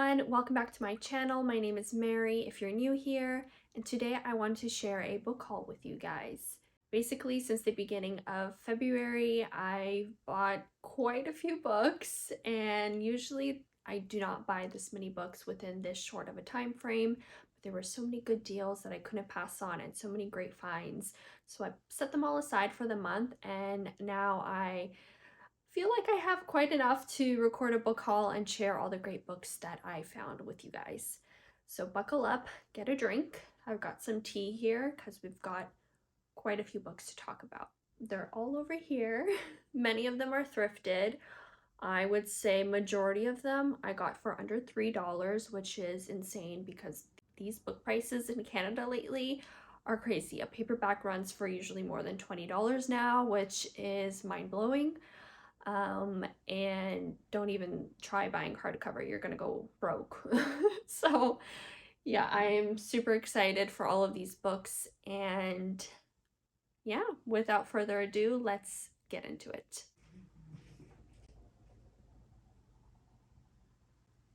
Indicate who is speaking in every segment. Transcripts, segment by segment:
Speaker 1: everyone, welcome back to my channel. My name is Mary if you're new here, and today I wanted to share a book haul with you guys. Basically, since the beginning of February, I bought quite a few books, and usually I do not buy this many books within this short of a time frame, but there were so many good deals that I couldn't pass on and so many great finds. So I set them all aside for the month, and now I feel like I have quite enough to record a book haul and share all the great books that I found with you guys. So buckle up, get a drink. I've got some tea here because we've got quite a few books to talk about. They're all over here. Many of them are thrifted. I would say majority of them I got for under $3, which is insane because these book prices in Canada lately are crazy. A paperback runs for usually more than $20 now, which is mind-blowing. And don't even try buying hardcover, you're gonna go broke. So yeah, I'm super excited for all of these books, and yeah, without further ado, let's get into it.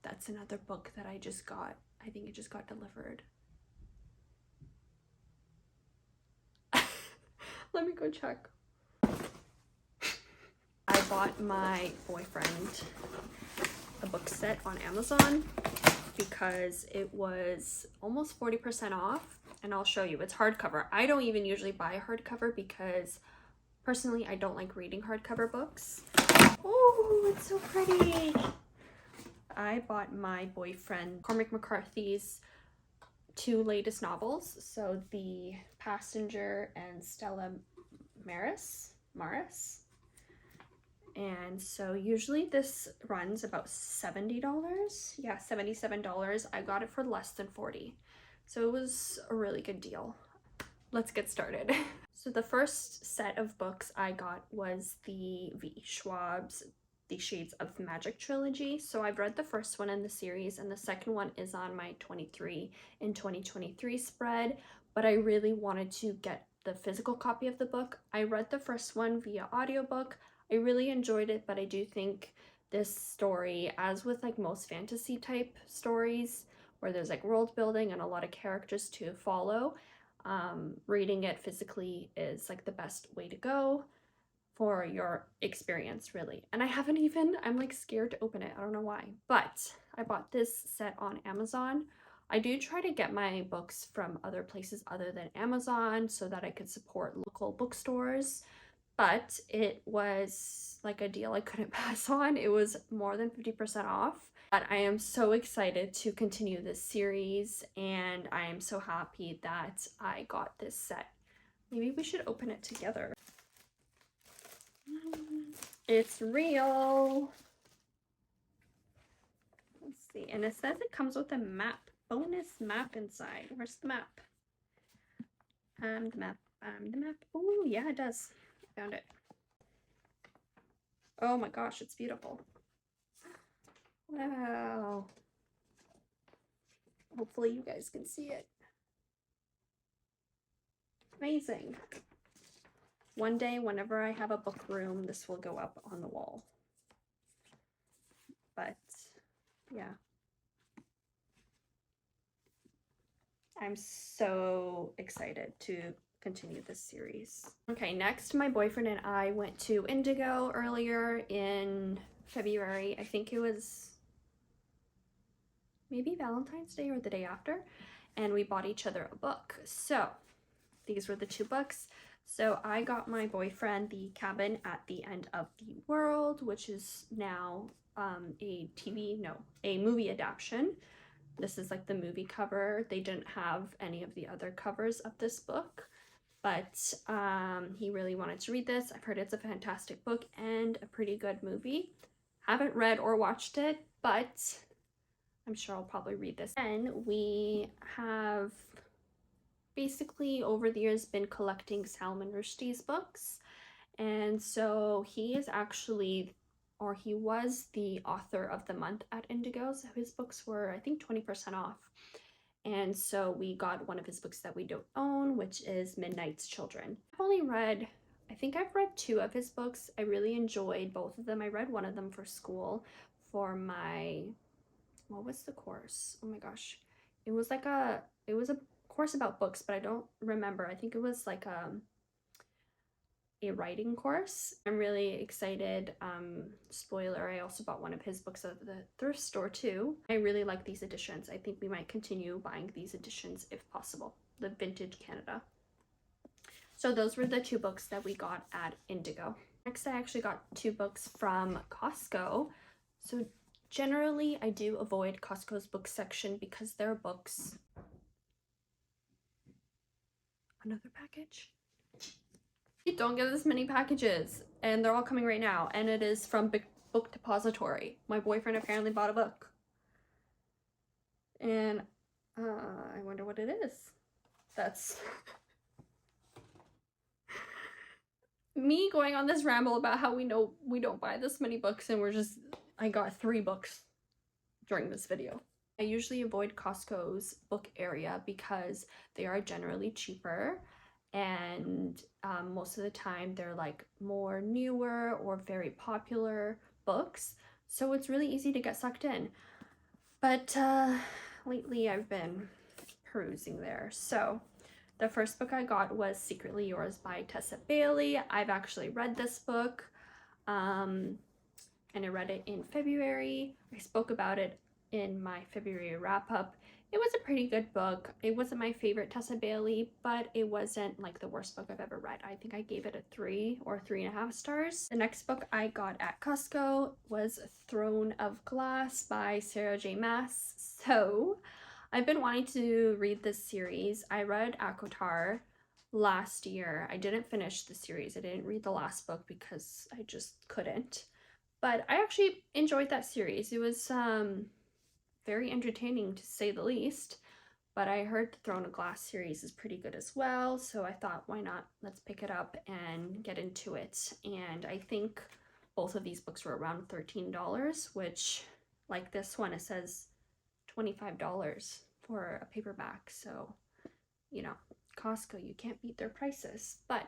Speaker 1: That's another book that I just got. I think it just got delivered. Let me go check. I bought my boyfriend a book set on Amazon because it was almost 40% off, and I'll show you. It's hardcover. I don't even usually buy hardcover because personally I don't like reading hardcover books. Oh, it's so pretty. I bought my boyfriend Cormac McCarthy's two latest novels, so The Passenger and Stella Maris. And so usually this runs about $70. Yeah, $77. I got it for less than $40. So it was a really good deal. Let's get started. So the first set of books I got was the V. Schwab's The Shades of Magic trilogy. So I've read the first one in the series, and the second one is on my 23 in 2023 spread, but I really wanted to get the physical copy of the book. I read the first one via audiobook. I really enjoyed it, but I do think this story, as with like most fantasy type stories where there's like world building and a lot of characters to follow, reading it physically is like the best way to go for your experience, really. And I'm like scared to open it. I don't know why, but I bought this set on Amazon. I do try to get my books from other places other than Amazon so that I could support local bookstores, but it was like a deal I couldn't pass on. It was more than 50% off. But I am so excited to continue this series, and I am so happy that I got this set. Maybe we should open it together. It's real. Let's see. And it says it comes with a map, bonus map inside. Where's the map? The map. Oh, yeah, it does. I found it. Oh my gosh, it's beautiful. Wow. Hopefully you guys can see it. Amazing. One day, whenever I have a book room, this will go up on the wall. But yeah. I'm so excited to continue this series. Okay, next, my boyfriend and I went to Indigo earlier in February. I think it was maybe Valentine's Day or the day after, and we bought each other a book. So these were the two books. So I got my boyfriend The Cabin at the End of the World, which is now a movie adaptation. This is like the movie cover. They didn't have any of the other covers of this book, but he really wanted to read this. I've heard it's a fantastic book and a pretty good movie. Haven't read or watched it, but I'm sure I'll probably read this. And we have basically over the years been collecting Salman Rushdie's books, and so he is actually, or he was, the author of the month at Indigo. So his books were, I think, 20% off, and so we got one of his books that we don't own, which is Midnight's Children. I think I've read two of his books. I really enjoyed both of them. I read one of them for school for my what was the course? Oh my gosh. It was a course about books, but I don't remember. I think it was like a writing course. I'm really excited. Spoiler, I also bought one of his books at the thrift store too. I really like these editions. I think we might continue buying these editions if possible. The Vintage Canada. So those were the 2 books that we got at Indigo. Next, I actually got 2 books from Costco. So generally, I do avoid Costco's book section because their books... Another package? Don't get this many packages, and they're all coming right now, and it is from Big Book Depository. My boyfriend apparently bought a book, and I wonder what it is. That's me going on this ramble about how we don't buy this many books, and I got 3 books during this video. I usually avoid Costco's book area because they are generally cheaper, and most of the time they're like more newer or very popular books, so it's really easy to get sucked in. But lately I've been perusing there. So the first book I got was Secretly Yours by Tessa Bailey. I've actually read this book, and I read it in February. I spoke about it in my February wrap-up. It was a pretty good book. It wasn't my favorite Tessa Bailey, but it wasn't like the worst book I've ever read. I think I gave it a 3 or 3.5 stars. The next book I got at Costco was Throne of Glass by Sarah J. Maas. So I've been wanting to read this series. I read ACOTAR last year. I didn't finish the series. I didn't read the last book because I just couldn't. But I actually enjoyed that series. It was very entertaining to say the least, but I heard the Throne of Glass series is pretty good as well, so I thought, why not? Let's pick it up and get into it. And I think both of these books were around $13, which, like this one, it says $25 for a paperback, so, you know, Costco, you can't beat their prices. But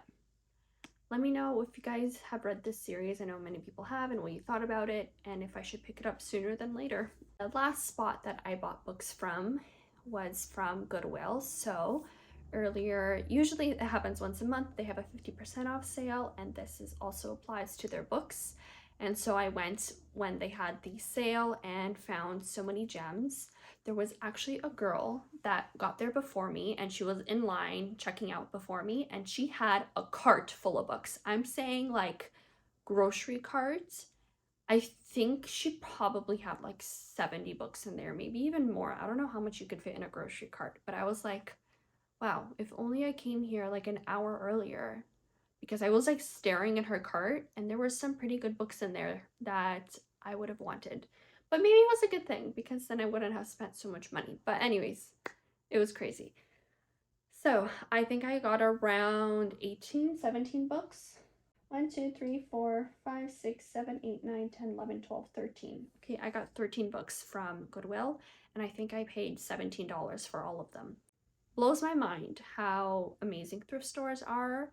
Speaker 1: let me know if you guys have read this series. I know many people have, and what you thought about it, and if I should pick it up sooner than later. The last spot that I bought books from was from Goodwill. So earlier, usually it happens once a month, they have a 50% off sale, and this also applies to their books. And so I went when they had the sale and found so many gems. There was actually a girl that got there before me, and she was in line checking out before me, and she had a cart full of books. I'm saying like grocery carts. I think she probably had like 70 books in there, maybe even more. I don't know how much you could fit in a grocery cart, but I was like, wow, if only I came here like an hour earlier, because I was like staring at her cart and there were some pretty good books in there that I would have wanted. But maybe it was a good thing because then I wouldn't have spent so much money. But anyways, it was crazy. So I think I got around 18, 17 books. 1, 2, 3, 4, 5, 6, 7, 8, 9, 10, 11, 12, 13. Okay, I got 13 books from Goodwill, and I think I paid $17 for all of them. Blows my mind how amazing thrift stores are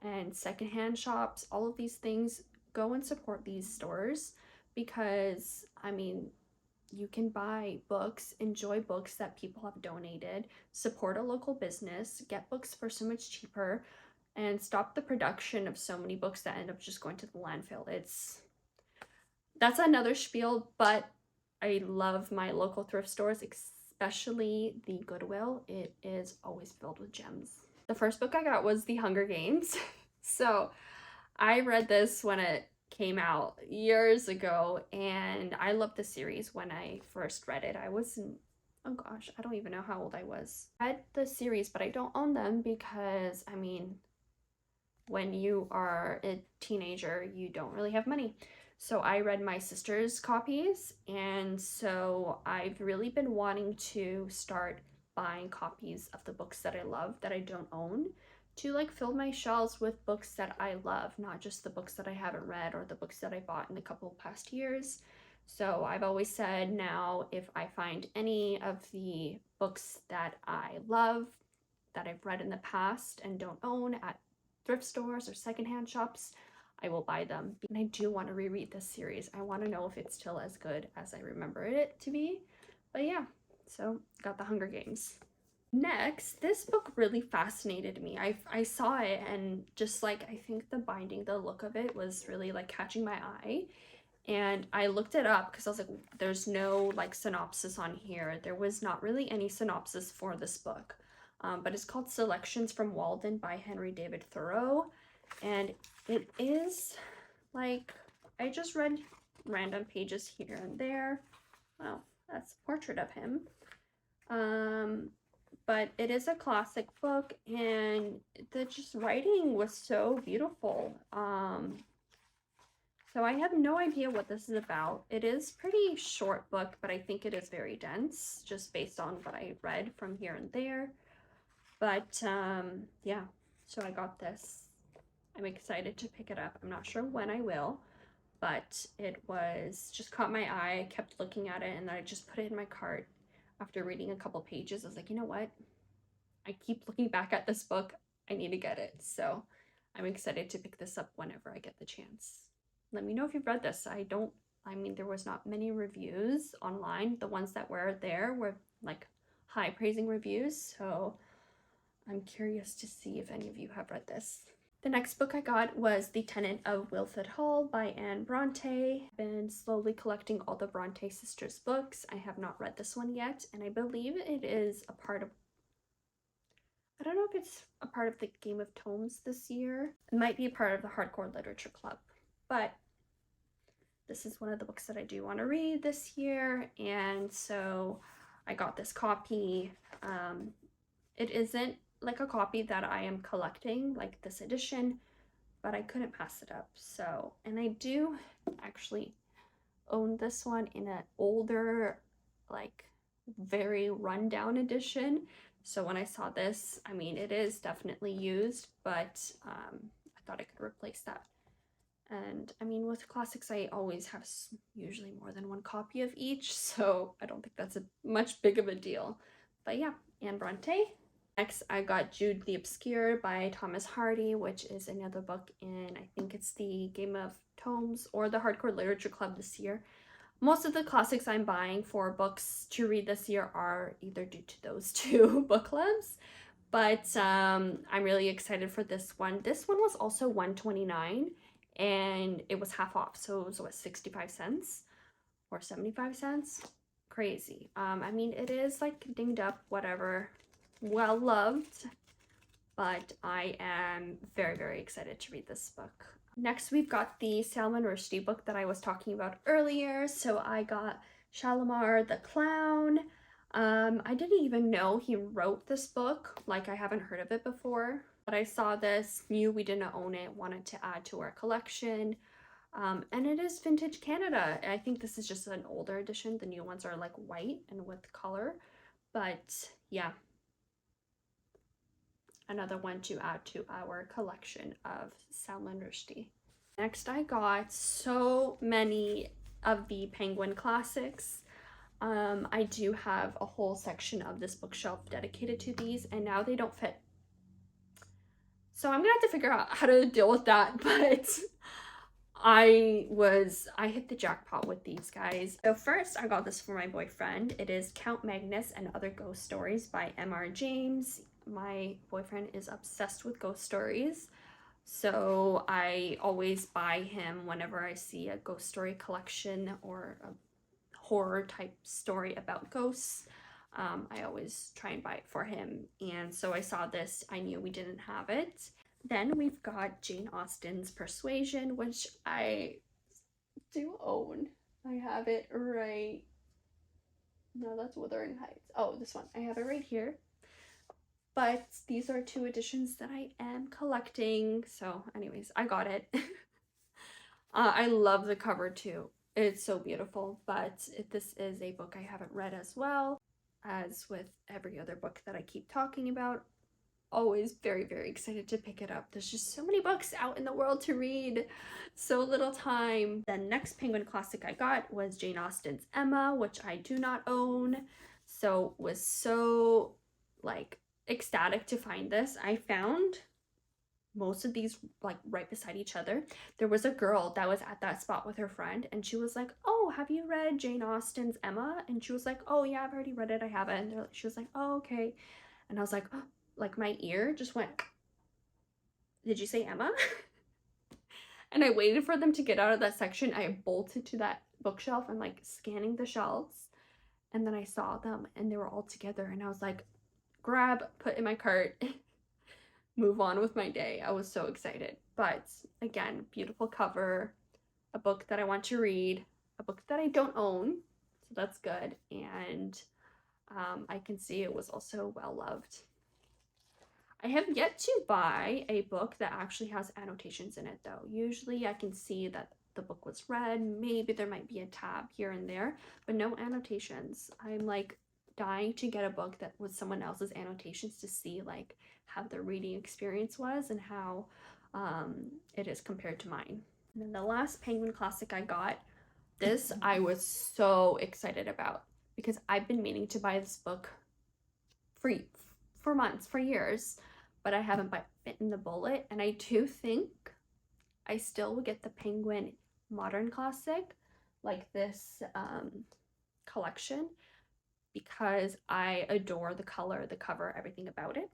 Speaker 1: and secondhand shops. All of these things, go and support these stores because, I mean, you can buy books, enjoy books that people have donated, support a local business, get books for so much cheaper, and stop the production of so many books that end up just going to the landfill. That's another spiel, but I love my local thrift stores, especially the Goodwill. It is always filled with gems. The first book I got was The Hunger Games. So I read this when it came out years ago, and I loved the series when I first read it. I was oh gosh, I don't even know how old I was. I read the series, but I don't own them because, I mean, when you are a teenager, you don't really have money. So I read my sister's copies, and so I've really been wanting to start buying copies of the books that I love that I don't own, to like fill my shelves with books that I love, not just the books that I haven't read or the books that I bought in a couple past years. So I've always said, now if I find any of the books that I love that I've read in the past and don't own at thrift stores or secondhand shops, I will buy them. And I do want to reread this series. I want to know if it's still as good as I remember it to be. But yeah, so got the Hunger Games. Next, this book really fascinated me. I saw it and just like I think the binding, the look of it was really like catching my eye. And I looked it up because I was like, there's no like synopsis on here. There was not really any synopsis for this book. But it's called Selections from Walden by Henry David Thoreau. And it is like, I just read random pages here and there. Wow, that's a portrait of him. But it is a classic book and the just writing was so beautiful. So I have no idea what this is about. It is pretty short book, but I think it is very dense, just based on what I read from here and there. But yeah, so I got this. I'm excited to pick it up. I'm not sure when I will, but it was just caught my eye. I kept looking at it and I just put it in my cart after reading a couple pages. I was like, you know what? I keep looking back at this book. I need to get it. So I'm excited to pick this up whenever I get the chance. Let me know if you've read this. I mean, there was not many reviews online. The ones that were there were like high praising reviews. So I'm curious to see if any of you have read this. The next book I got was The Tenant of Wilford Hall by Anne Bronte. I've been slowly collecting all the Bronte sisters books. I have not read this one yet, and I believe it is a part of, I don't know if it's a part of the Game of Tomes this year. It might be a part of the Hardcore Literature Club, but this is one of the books that I do want to read this year, and so I got this copy. It isn't like a copy that I am collecting, like this edition, but I couldn't pass it up. So, and I do actually own this one in an older, like very rundown edition. So when I saw this, I mean, it is definitely used, but I thought I could replace that. And I mean, with classics, I always have usually more than one copy of each, so I don't think that's a much big of a deal. But yeah, Anne Bronte. Next, I got Jude the Obscure by Thomas Hardy, which is another book in, I think it's the Game of Tomes or the Hardcore Literature Club this year. Most of the classics I'm buying for books to read this year are either due to those two book clubs, but I'm really excited for this one. This one was also $1.29 and it was half off, so it was what, 65 cents or 75 cents? Crazy. I mean, it is like dinged up, whatever, well loved, but I am very, very excited to read this book. Next, we've got the Salman Rushdie book that I was talking about earlier. So I got Shalimar the Clown. I didn't even know he wrote this book. Like, I haven't heard of it before. But I saw this, knew we didn't own it, wanted to add to our collection. And it is Vintage Canada. I think this is just an older edition. The new ones are like white and with color. But yeah, another one to add to our collection of Salman Rushdie. Next, I got so many of the Penguin classics. I do have a whole section of this bookshelf dedicated to these, and now they don't fit. So I'm gonna have to figure out how to deal with that, but I hit the jackpot with these guys. So first, I got this for my boyfriend. It is Count Magnus and Other Ghost Stories by M.R. James. My boyfriend is obsessed with ghost stories, so I always buy him whenever I see a ghost story collection or a horror type story about ghosts. I always try and buy it for him, and so I saw this. I knew we didn't have it. Then we've got Jane Austen's Persuasion, which I do own. I have it right. No, that's Wuthering Heights. Oh, this one. I have it right here. But these are two editions that I am collecting. So anyways, I got it. I love the cover too. It's so beautiful, but this is a book I haven't read as well. As with every other book that I keep talking about, always very, very excited to pick it up. There's just so many books out in the world to read, so little time. The next Penguin classic I got was Jane Austen's Emma, which I do not own, so was so like ecstatic to find this. I found most of these like right beside each other. There was a girl that was at that spot with her friend, and she was like, "Oh, have you read Jane Austen's Emma?" And she was like, "Oh yeah, I've already read it. I haven't." And she was like, "Oh, okay." And I was like, oh, like my ear just went, "Did you say Emma?" And I waited for them to get out of that section. I bolted to that bookshelf and like scanning the shelves, and then I saw them and they were all together, and I was like, grab, put in my cart, move on with my day. I was so excited. But again, beautiful cover, a book that I want to read, a book that I don't own, so that's good. And I can see it was also well loved. I have yet to buy a book that actually has annotations in it though. Usually I can see that the book was read, maybe there might be a tab here and there, but no annotations. I'm like dying to get a book that with someone else's annotations to see like how their reading experience was and how it is compared to mine. And then the last Penguin classic I got, this I was so excited about because I've been meaning to buy this book for months, for years, but I haven't bitten the bullet. And I do think I still will get the Penguin Modern Classic, like this collection, because I adore the color, the cover, everything about it.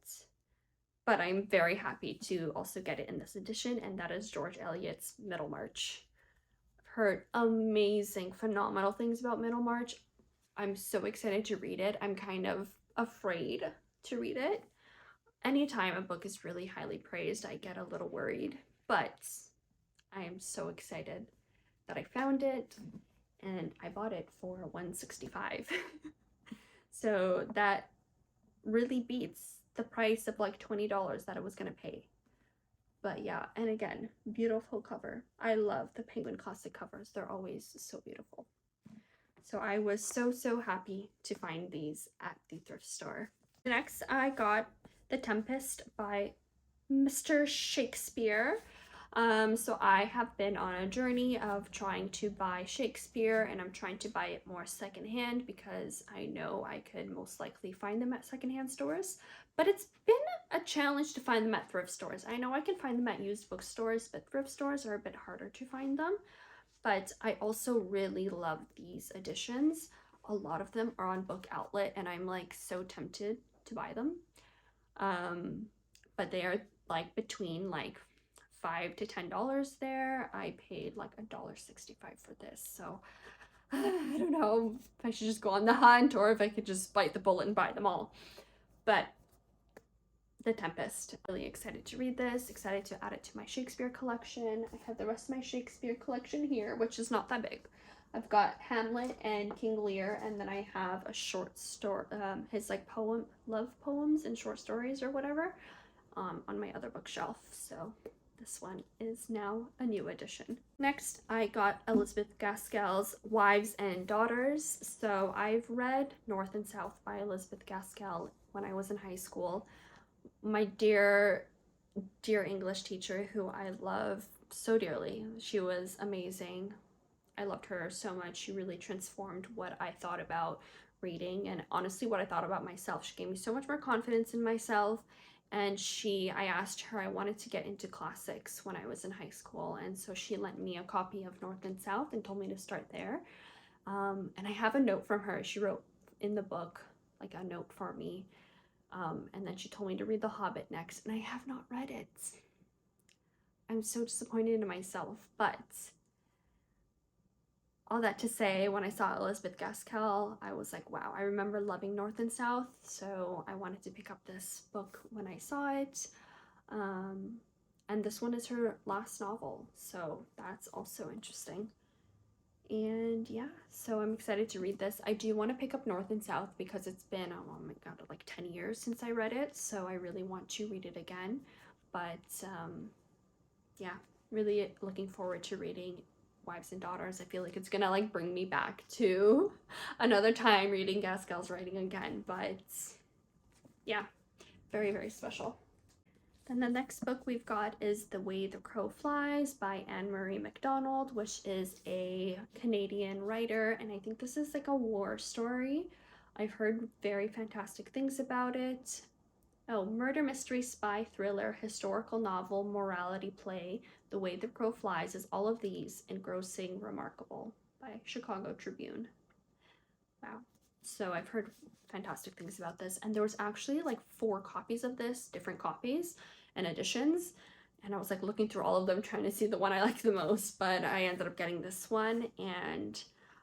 Speaker 1: But I'm very happy to also get it in this edition, and that is George Eliot's Middlemarch. I've heard amazing, phenomenal things about Middlemarch. I'm so excited to read it. I'm kind of afraid to read it. Anytime a book is really highly praised, I get a little worried, but I am so excited that I found it and I bought it for $165. So that really beats the price of like $20 that I was gonna pay. But yeah, and again, beautiful cover. I love the Penguin Classic covers. They're always so beautiful. So I was so happy to find these at the thrift store. Next, I got The Tempest by Mr. Shakespeare. So I have been on a journey of trying to buy Shakespeare, and I'm trying to buy it more secondhand because I know I could most likely find them at secondhand stores. But it's been a challenge to find them at thrift stores. I know I can find them at used bookstores, but thrift stores are a bit harder to find them. But I also really love these editions. A lot of them are on Book Outlet, and I'm like so tempted to buy them. But they are like between like $5 to $10 there. I paid like $1.65 for this, so I don't know if I should just go on the hunt or if I could just bite the bullet and buy them all. But The Tempest, really excited to read this, excited to add it to my Shakespeare collection. I have the rest of my Shakespeare collection here, which is not that big. I've got Hamlet and King Lear, and then I have a short story, his like love poems and short stories or whatever, on my other bookshelf. So this one is now a new edition. Next, I got Elizabeth Gaskell's Wives and Daughters. So I've read North and South by Elizabeth Gaskell when I was in high school. My dear English teacher, who I love so dearly, she was amazing. I loved her so much. She really transformed what I thought about reading and honestly what I thought about myself. She gave me so much more confidence in myself. And I asked her, I wanted to get into classics when I was in high school. And so she lent me a copy of North and South and told me to start there. And I have a note from her. She wrote in the book, like a note for me. And then she told me to read The Hobbit next, and I have not read it. I'm so disappointed in myself, but all that to say, when I saw Elizabeth Gaskell, I was like, wow, I remember loving North and South, so I wanted to pick up this book when I saw it. And this one is her last novel, so that's also interesting. And yeah, so I'm excited to read this. I do want to pick up North and South because it's been, oh my god, like 10 years since I read it, so I really want to read it again. But yeah, really looking forward to reading Wives and Daughters. I feel like it's gonna like bring me back to another time reading Gaskell's writing again, but yeah, very special. Then the next book we've got is The Way the Crow Flies by Anne-Marie MacDonald, which is a Canadian writer, and I think this is like a war story. I've heard very fantastic things about it. Oh, murder mystery, spy thriller, historical novel, morality play, The Way the Crow Flies is all of these engrossing, remarkable by Chicago Tribune. Wow. So I've heard fantastic things about this, and there was actually like 4 copies of this, different copies and editions, and I was like looking through all of them trying to see the one I liked the most, but I ended up getting this one, and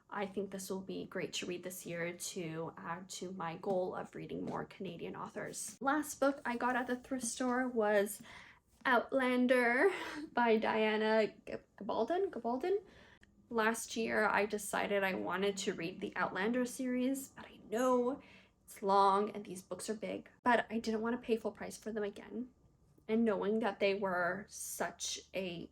Speaker 1: I think this will be great to read this year to add to my goal of reading more Canadian authors. Last book I got at the thrift store was Outlander by Diana Gabaldon. Last year, I decided I wanted to read the Outlander series, but I know it's long and these books are big, but I didn't want to pay full price for them again. And knowing that they were such a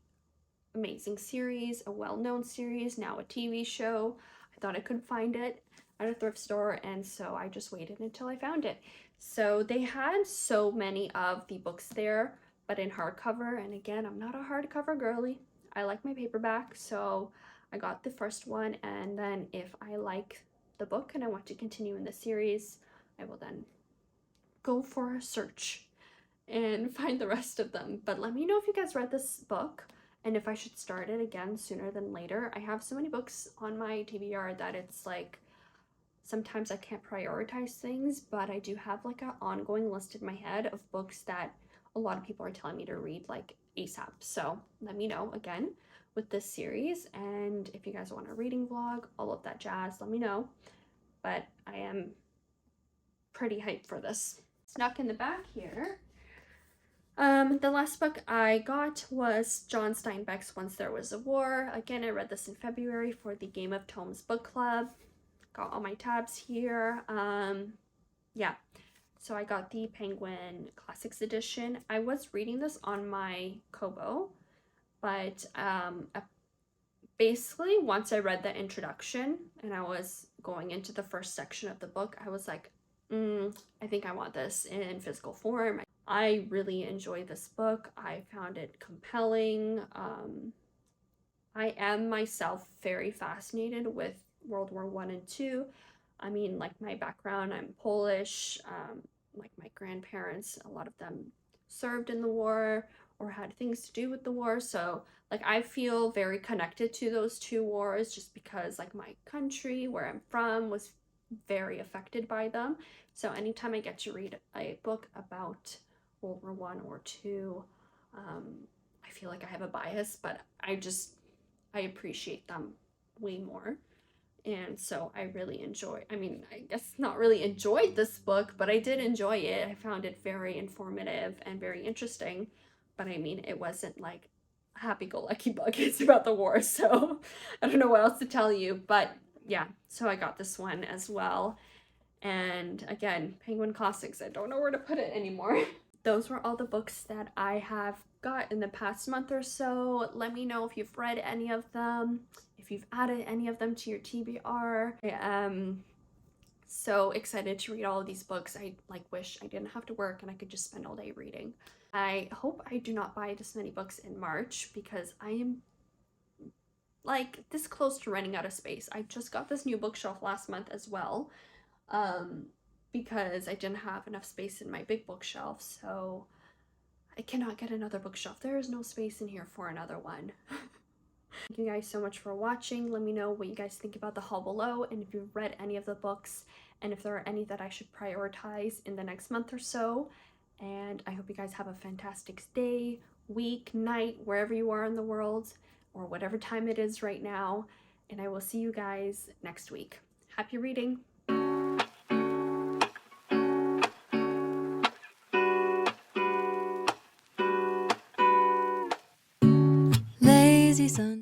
Speaker 1: amazing series, a well-known series, now a TV show, I thought I could find it at a thrift store, and so I just waited until I found it. So they had so many of the books there, but in hardcover, and again, I'm not a hardcover girly. I like my paperback, so I got the first one, and then if I like the book and I want to continue in the series, I will then go for a search and find the rest of them. But let me know if you guys read this book and if I should start it again sooner than later. I have so many books on my TBR that it's like sometimes I can't prioritize things, but I do have like an ongoing list in my head of books that a lot of people are telling me to read like ASAP. So let me know again with this series, and if you guys want a reading vlog, all of that jazz, let me know. But I am pretty hyped for this. Snuck in the back here. The last book I got was John Steinbeck's Once There Was a War. Again, I read this in February for the Game of Tomes book club. Got all my tabs here. Yeah, so I got the Penguin Classics edition. I was reading this on my Kobo, but basically once I read the introduction and I was going into the first section of the book, I was like, I think I want this in physical form. I really enjoyed this book. I found it compelling. I am myself very fascinated with World War I and II. I mean, like my background, I'm Polish. Like my grandparents, a lot of them served in the war or had things to do with the war. So like I feel very connected to those 2 wars just because like my country, where I'm from, was very affected by them. So anytime I get to read a book about World War I or II, I feel like I have a bias, but I appreciate them way more. And so I really I guess not really enjoyed this book, but I did enjoy it. I found it very informative and very interesting. But I mean, it wasn't like a happy-go-lucky book. It's about the war, so I don't know what else to tell you. But yeah, so I got this one as well. And again, Penguin Classics, I don't know where to put it anymore. Those were all the books that I have got in the past month or so. Let me know if you've read any of them, if you've added any of them to your TBR. I am so excited to read all of these books. I wish I didn't have to work and I could just spend all day reading. I hope I do not buy this many books in March because I am like this close to running out of space. I just got this new bookshelf last month as well. Because I didn't have enough space in my big bookshelf, so I cannot get another bookshelf. There is no space in here for another one. Thank you guys so much for watching. Let me know what you guys think about the haul below, and if you've read any of the books, and if there are any that I should prioritize in the next month or so. And I hope you guys have a fantastic day, week, night, wherever you are in the world, or whatever time it is right now. And I will see you guys next week. Happy reading!
Speaker 2: Lazy sun.